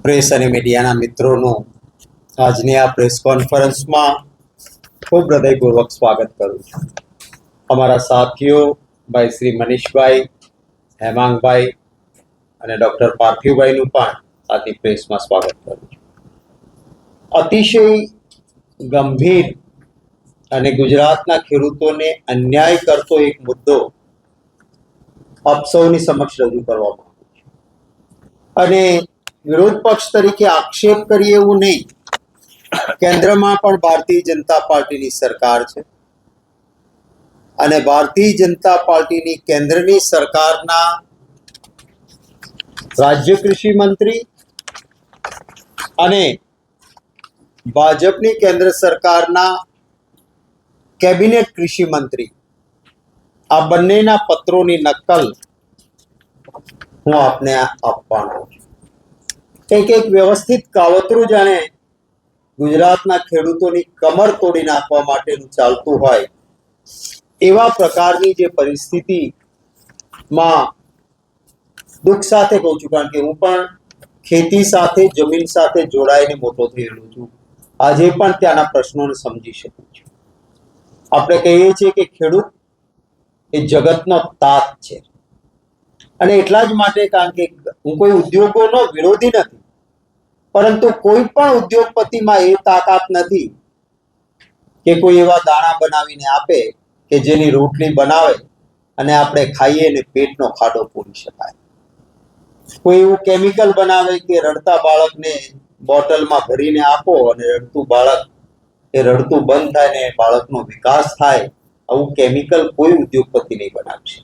Press અને મીડિયાના મિત્રોનું આજની આ પ્રેસ કોન્ફરન્સમાં ખૂબ હૃદયપૂર્વક સ્વાગત કરું છું. અમારા સાથીઓ ભાઈ શ્રી મનીષભાઈ, હેમાંગભાઈ અને ડૉક્ટર પાર્થિવભાઈનું પણ આજની પ્રેસમાં સ્વાગત કરું છું. અતિશય ગંભીર અને ગુજરાતના ખેડૂતોને અન્યાય કરતો એક મુદ્દો આપ સૌની સમક્ષ રજૂ કરવામાં આવ્યો છે. અને વિરોધ પક્ષ તરીકે આક્ષેપ કરીએ એવું નહીં, કેન્દ્રમાં પણ ભારતીય જનતા પાર્ટીની સરકાર છે અને ભારતીય જનતા પાર્ટીની કેન્દ્રની સરકારના રાજ્ય કૃષિ મંત્રી અને ભાજપની કેન્દ્ર સરકારના કેબિનેટ કૃષિ મંત્રી, આ બંનેના પત્રોની નકલ હું આપને આપવાનો છું. એક વ્યવસ્થિત કાવતરું જાણે ગુજરાતના ખેડૂતોની કમર તોડી નાખવા માટેનું ચાલતું હોય એવા પ્રકારની જે પરિસ્થિતિમાં દુઃખ સાથે કહું છું, કારણ કે હું પણ ખેતી સાથે, જમીન સાથે જોડાઈને મોટો થયેલો છું. આજે પણ ત્યાંના પ્રશ્નોને સમજી શકું છું. આપણે કહીએ છીએ કે ખેડૂત એ જગતનો તાત છે, અને એટલા જ માટે, કારણ કે હું કોઈ ઉદ્યોગોનો વિરોધી નથી, પરંતુ કોઈ પણ ઉદ્યોગપતિમાં એ તાકાત નથી કે કોઈ એવા દાણા બનાવીને આપે કે જેની રોટલી બનાવે અને આપણે ખાઈએ ને પેટનો ખાડો પૂરી શકાય. કોઈ એવું કેમિકલ બનાવે કે રડતા બાળકને બોટલમાં ભરીને આપો અને રડતું બાળક એ રડતું બંધ થાય ને બાળકનો વિકાસ થાય. આવું કેમિકલ કોઈ ઉદ્યોગપતિ નહીં બનાવશે.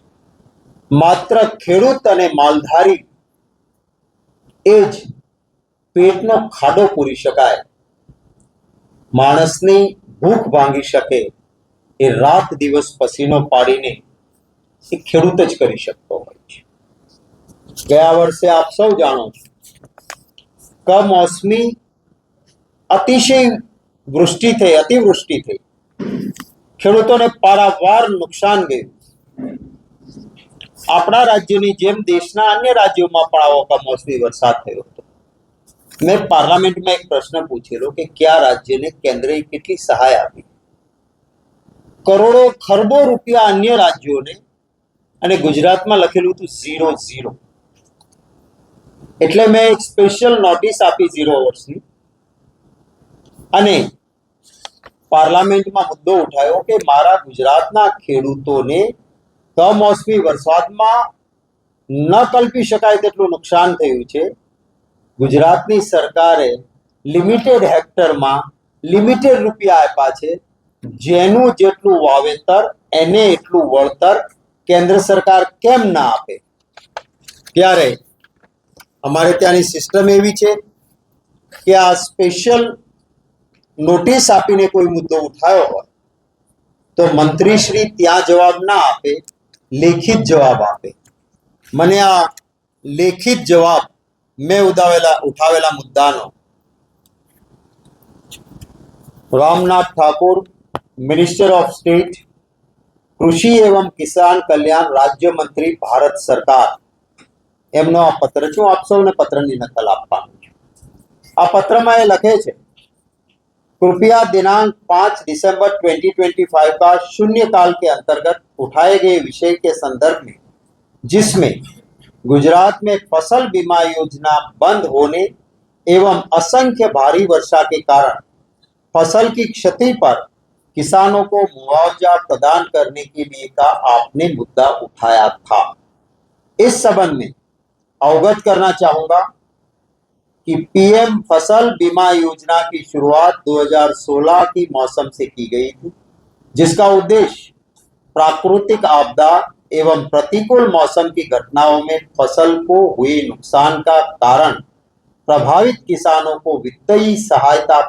માત્ર ખેડૂત અને માલધારી એ જ પેટનો ખાડો પૂરી શકાય, માણસની ભૂખ ભાંગી શકે એ રાત દિવસ પસીનો પાડીને એ ખેડૂત જ કરી શકતો હોય છે. ગયા વર્ષે આપ સૌ જાણો છો, કમોસમી અતિશય વૃષ્ટિ થઈ, અતિવૃષ્ટિ થઈ, ખેડૂતોને પારાવાર નુકસાન ગયું. આપણા રાજ્યની જેમ દેશના અન્ય રાજ્યોમાં પણ આવો કમોસમી વરસાદ થયો હતો. મેં પાર્લામેન્ટમાં એક પ્રશ્ન પૂછેલો કે કયા રાજ્યને કેન્દ્રએ કેટલી સહાય આપી? કરોડો ખરબો રૂપિયા અન્ય રાજ્યોને, અને ગુજરાતમાં લખેલું હતું 0-0. એટલે મેં એક સ્પેશિયલ નોટિસ આપી 0 વર્ષની અને પાર્લામેન્ટમાં મુદ્દો ઉઠાયો કે મારા ગુજરાતના ખેડૂતોને કમોસમી વરસાદમાં ન કલ્પી શકાય તેટલું નુકસાન થયું છે. ગુજરાતની સરકારે લિમિટેડ હેક્ટરમાં લિમિટેડ રૂપિયા આપ્યા છે. જેનું જેટલું વાવેતર એને એટલું વળતર કેન્દ્ર સરકાર કેમ ના આપે? ત્યારે અમારે ત્યાંની સિસ્ટમ એવી છે કે આ સ્પેશિયલ નોટિસ આપીને કોઈ મુદ્દો ઉઠાયો હોય તો મંત્રીશ્રી ત્યાં જવાબ ના આપે, લેખિત જવાબ આપે. મને આ લેખિત જવાબ મેં ઉઠાવેલા મુદ્દાનો રામનાથ ઠાकुर, મિનિસ્ટર ઓફ સ્ટેટ કૃષિ એવં કિસાન કલ્યાણ રાજ્ય મંત્રી, ભારત સરકાર, એમનો આ પત્ર છે. હું આપ સૌને પત્રની નકલ આપવાનું છું. આ પત્રમાં એ લખે છે, कृपया दिनांक 5 दिसंबर 2025 का शून्यकाल के अंतर्गत उठाए गए विषय के संदर्भ में, जिसमें गुजरात में फसल बीमा योजना बंद होने एवं असंख्य भारी वर्षा के कारण फसल की क्षति पर किसानों को मुआवजा प्रदान करने के लिए का आपने मुद्दा उठाया था. इस संबंध में अवगत करना चाहूंगा कि पीएम फसल बीमा योजना की शुरुआत 2016 की मौसम से की गई थी, जिसका उद्देश्य प्राकृतिक आपदा एवं प्रतिकूल मौसम की घटनाओं में फसल को हुए नुकसान का कारण प्रभावित किसानों को वित्तीय सहायता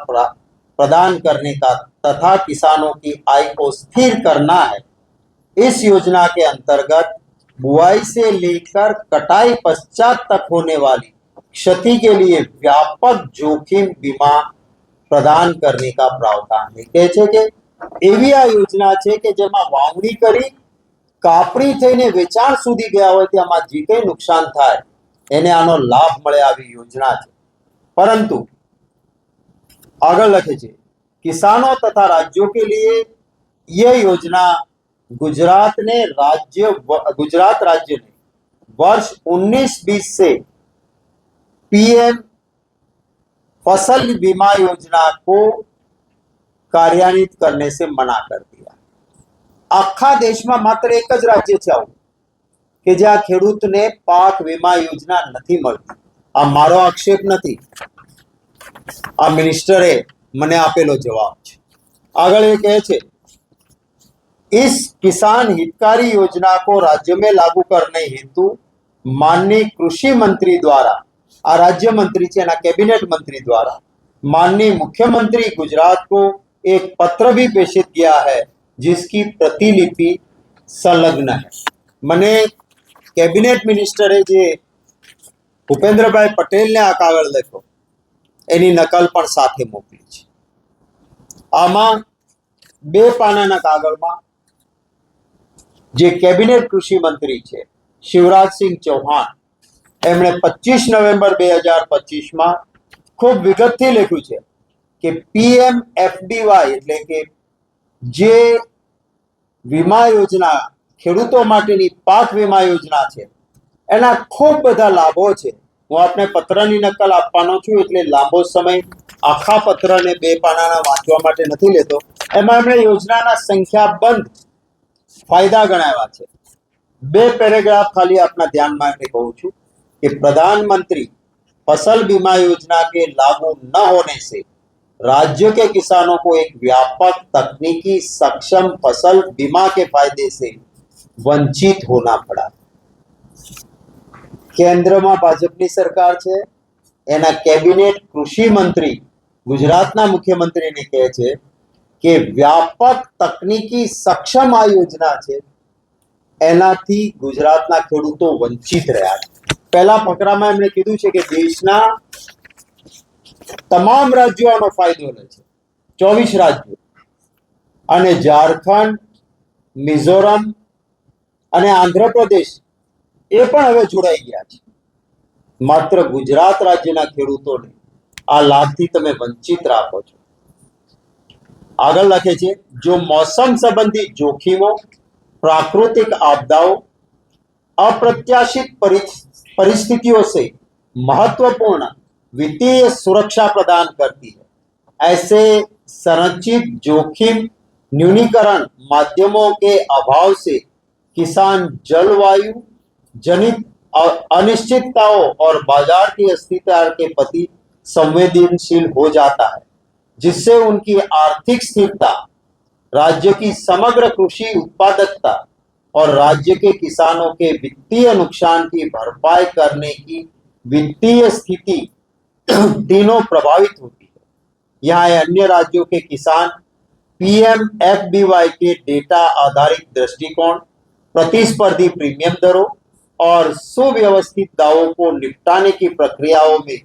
प्रदान करने का तथा किसानों की आय को स्थिर करना है. इस योजना के अंतर्गत बुआई से लेकर कटाई पश्चात तक होने वाली क्षति के लिए व्यापक जोखिम बीमा प्रदान करने का प्रावधान है. કહે છે કે એવી આ યોજના છે કે જેમાં વાવણી કરી કાપણી થઈને વેચાણ સુધી ગયા હોય ત્યાંમાં જે કંઈ નુકસાન થાય એને આનો લાભ મળે આવી યોજના છે. परंतु आगे लिखे छे किसानों तथा राज्यों के लिए यह योजना गुजरात राज्य ने वर्ष 19-20 से पीएम फसल बीमा योजना को कार्यान्वित करने से मना कर दिया। आखा देश में मात्र एक ज राज्य छे आवुं के ज्यां खेडूतने पाक वीमा योजना नहीं मळती। आ मारो आक्षेप नहीं, आ मिनिस्टरे मने आपेलो जवाब छे। आगळ ए कहे छे इस किसान हितकारी योजना को राज्य में लागू करने हेतु माननीय कृषि मंत्री द्वारा, आ राज्य मंत्री छे ना कैबिनेट मंत्री द्वारा माननीय मुख्यमंत्री गुजरात को एक पत्र भी प्रेषित किया है जिसकी प्रतिलिपि संलग्न है। मने कैबिनेट मिनिस्टरे जे भूपेन्द्रभाई पटेल ने आ कागळ लख्यो एनी नकल पण साथे मोकली छे। आमां 2 पानाना कागळमां जे कैबिनेट कृषि मंत्री छे शिवराज सिंह चौहान एमणे 25 नवेम्बर 2025 में खूब विगतथी लख्युं छे कि PMFBY एटले के जे वीमा योजना खेडूतो माटेनी पाक वीमा योजना छे एना खूब बधा लाभो छे। हूँ आपने पत्रनी नकल आपवानो छुं एटले लांबो समय आखा पत्रने 2 पानाना वांचवा माटे नथी लेतो। एमां एमणे योजनाना संख्याबंध फायदा गणाव्या छे। 2 पेरेग्राफ खाली अपना ध्यान माटे कहूं छुं कि प्रधानमंत्री फसल बीमा योजना के लागू न होने से राज्य के किसानों को एक व्यापक तकनीकी सक्षम फसल बीमा के फायदे से वंचित होना पड़ा। केंद्र में भाजपनी सरकार छे, एना कैबिनेट कृषि मंत्री गुजरातना मुख्यमंत्री ने कहे छे कि व्यापक तकनीकी सक्षम आ योजना छे एनाथी गुजरातना खेडूतो वंचित रह्या। पहला फकरामां एमणे कीधुं छे कि देशना तमाम राज्यों आनो फायदो ले छे, 24 राज्यों अने झारखंड, मिजोरम अने आंध्र प्रदेश ए पण हवे जोड़ाई गया छे। मात्र गुजरात राज्यना खेडूतोने आ लाभथी तमे वंचित राखो छो। आगळ लखे छे जो मौसम संबंधी जोखिमों, प्राकृतिक आपदाओं, अप्रत्याशित परिस्थितियों से महत्वपूर्ण वित्तीय सुरक्षा प्रदान करती है। ऐसे संरचित जोखिम न्यूनीकरण माध्यमों के अभाव से किसान जलवायु जनित अनिश्चितताओं और बाजार की अस्थिरता के प्रति संवेदनशील हो जाता है, जिससे उनकी आर्थिक स्थिरता, राज्य की समग्र कृषि उत्पादकता और राज्य के किसानों के वित्तीय नुकसान की भरपाई करने की वित्तीय स्थिति तीनों प्रभावित होती है। यहाँ अन्य राज्यों के किसान PMFBY के डेटा आधारित दृष्टिकोण, प्रतिस्पर्धी प्रीमियम दरों और सुव्यवस्थित दावों को निपटाने की प्रक्रियाओं में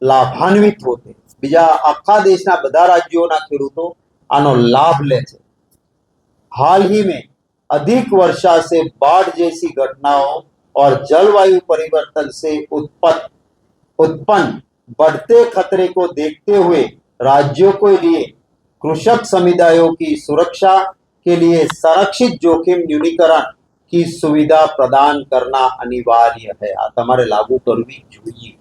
लाभान्वित होते। बीजा आखा देशना बधा राज्योना खेडूतो आनो लाभ ले छे। हाल ही में अधिक वर्षा से बाढ़ जैसी घटनाओं और जलवायु परिवर्तन से उत्पन्न बढ़ते खतरे को देखते हुए राज्यों के लिए कृषक समुदायों की सुरक्षा के लिए संरक्षित जोखिम न्यूनीकरण की सुविधा प्रदान करना अनिवार्य है। आ तमारे लागू करवी जोईए।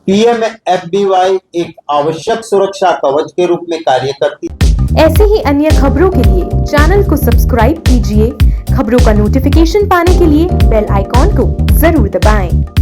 PMFBY एक आवश्यक सुरक्षा कवच के रूप में कार्य करती है। ऐसे ही अन्य खबरों के लिए चैनल को सब्सक्राइब कीजिए। खबरों का नोटिफिकेशन पाने के लिए बेल आइकॉन को जरूर दबाएं।